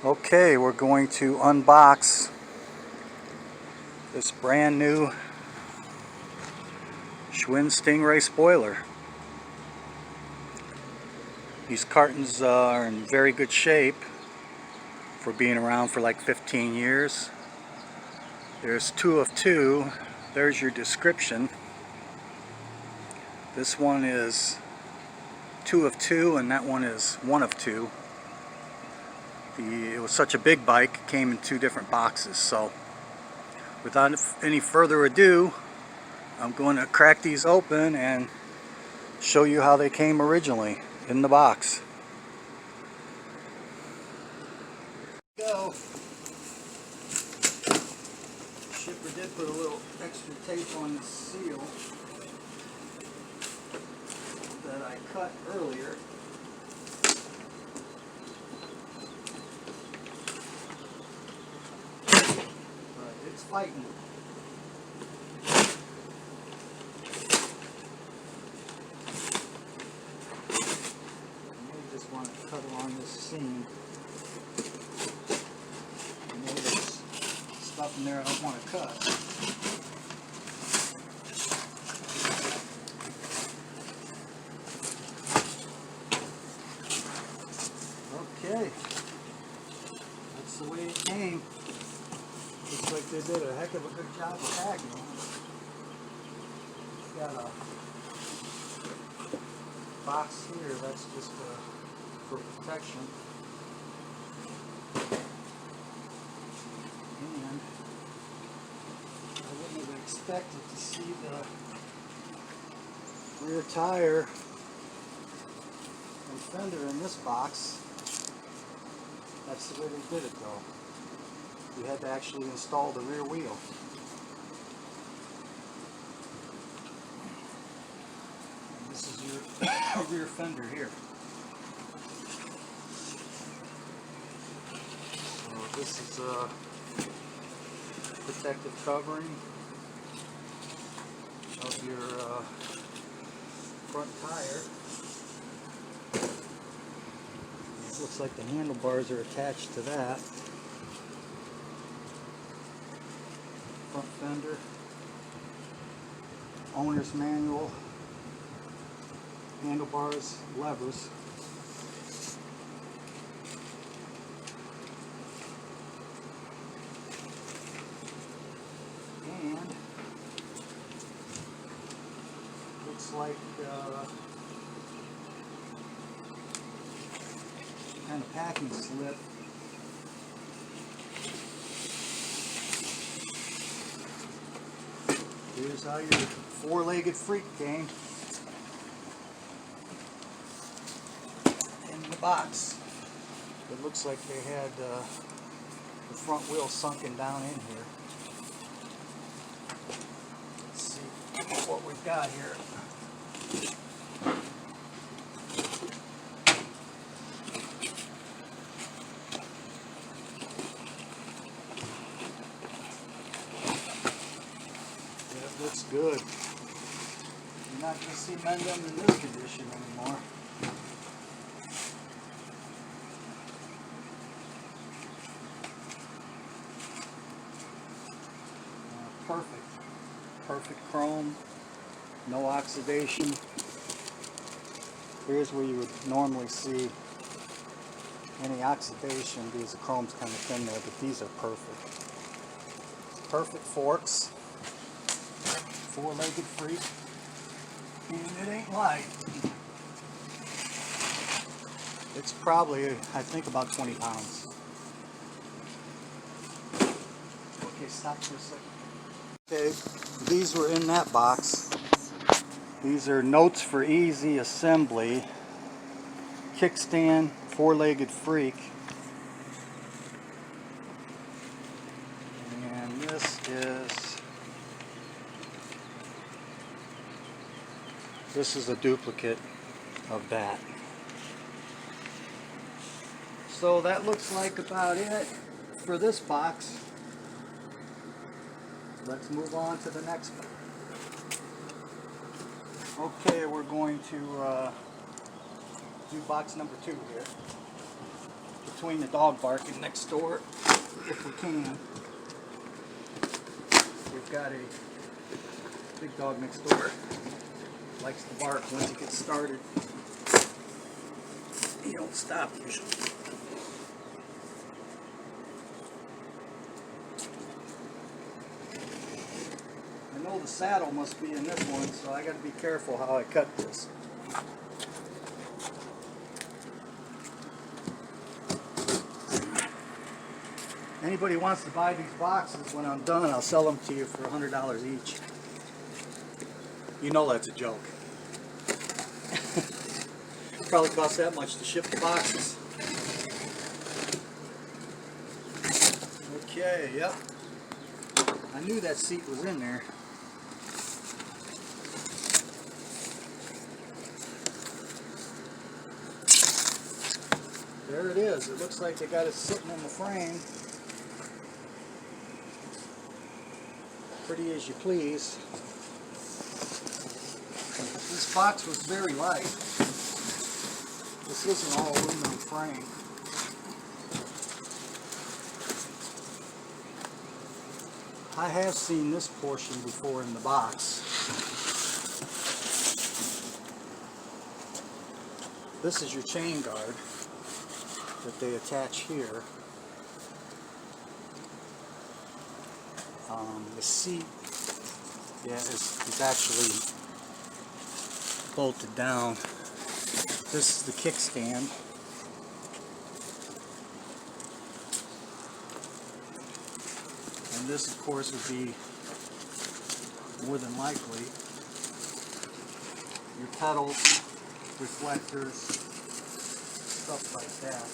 Okay, we're going to unbox this brand new Schwinn Stingray spoiler. These cartons are in very good shape for being around for like 15 years. There's 2 of 2. There's your description. This one is 2 of 2 and that one is 1 of 2. It was such a big bike, it came in 2 different boxes. So without any further ado, I'm going to crack these open and show you how they came originally in the box. Go. Shipper did put a little extra tape on the seal that I cut earlier. But it's fighting. You just want to cut along this seam. I know there's stuff in there I don't want to cut. Okay, that's the way it came. Looks like they did a heck of a good job of packing. Got a box here, that's just for protection. And I wouldn't have expected to see the rear tire and fender in this box. That's the way they did it though. You had to actually install the rear wheel. And this is your rear fender here. So this is a protective covering of your front tire. It looks like the handlebars are attached to that. Front fender, owner's manual, handlebars, levers. And looks like kind of packing slip. Here's how your four-legged freak came in the box. It looks like they had the front wheel sunken down in here. Let's see what we've got here. Looks good. You're not going to see men done in this condition anymore. Perfect. Perfect chrome. No oxidation. Here's where you would normally see any oxidation because the chrome's kind of thin there, but these are perfect. Perfect forks. Four-legged freak, and it ain't light. It's probably, I think, about 20 pounds. Okay, stop for a second. Okay, these were in that box. These are notes for easy assembly. Kickstand, four-legged freak. And this is a duplicate of that. So that looks like about it for this box. Let's move on to the next one. Okay, we're going to do box number 2 here. between the dog barking next door if we can. We've got a big dog next door. Likes to bark once he gets started. He don't stop usually. I know the saddle must be in this one, so I got to be careful how I cut this. Anybody wants to buy these boxes, when I'm done, I'll sell them to you for $100 each. You know that's a joke. Probably costs that much to ship the boxes. Okay, yep. I knew that seat was in there. There it is. It looks like they got it sitting in the frame. Pretty as you please. This box was very light. This isn't all aluminum frame. I have seen this portion before in the box. This is your chain guard that they attach here. The seat, yeah, is actually bolted down. This is the kickstand. And this, of course, would be more than likely your pedals, reflectors, stuff like that.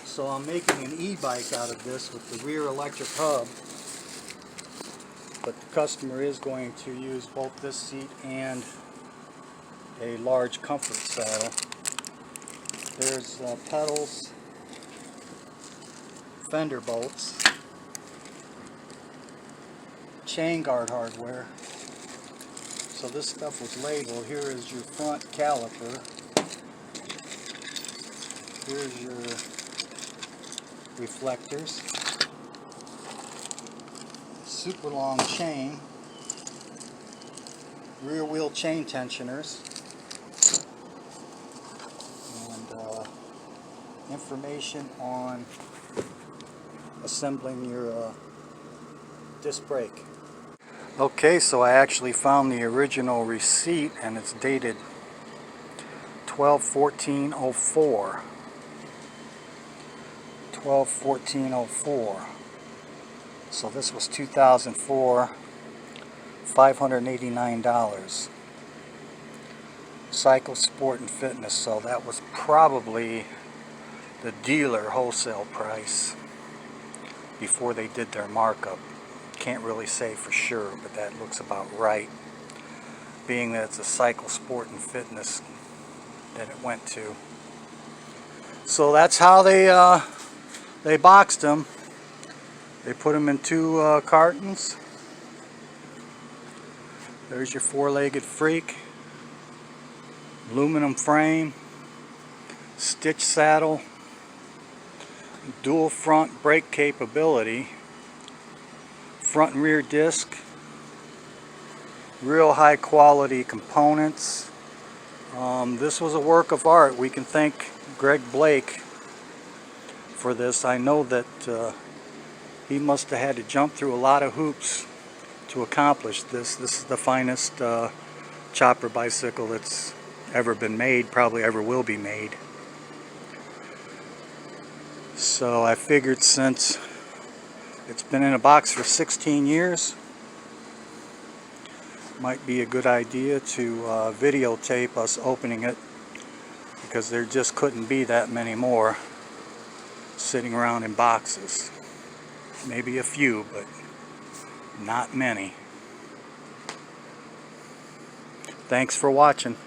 So I'm making an e-bike out of this with the rear electric hub, but the customer is going to use both this seat and a large comfort saddle. There's pedals, fender bolts, chain guard hardware. So this stuff was labeled. Here is your front caliper. Here's your reflectors, super long chain, rear wheel chain tensioners, and information on assembling your disc brake. Okay, so I actually found the original receipt, and it's dated 12/14/04. 12/14/04. So this was 2004, $589. Cycle, Sport, and Fitness. So that was probably the dealer wholesale price before they did their markup. Can't really say for sure, but that looks about right, being that it's a Cycle, Sport, and Fitness that it went to. So that's how they boxed them. They put them in two cartons. There's your four-legged freak. Aluminum frame. Stitch saddle. Dual front brake capability. Front and rear disc. Real high quality components. This was a work of art. We can thank Greg Blake for this. I know that he must have had to jump through a lot of hoops to accomplish this. This is the finest chopper bicycle that's ever been made, probably ever will be made. So I figured, since it's been in a box for 16 years, might be a good idea to videotape us opening it, because there just couldn't be that many more sitting around in boxes. Maybe a few, but not many. Thanks for watching.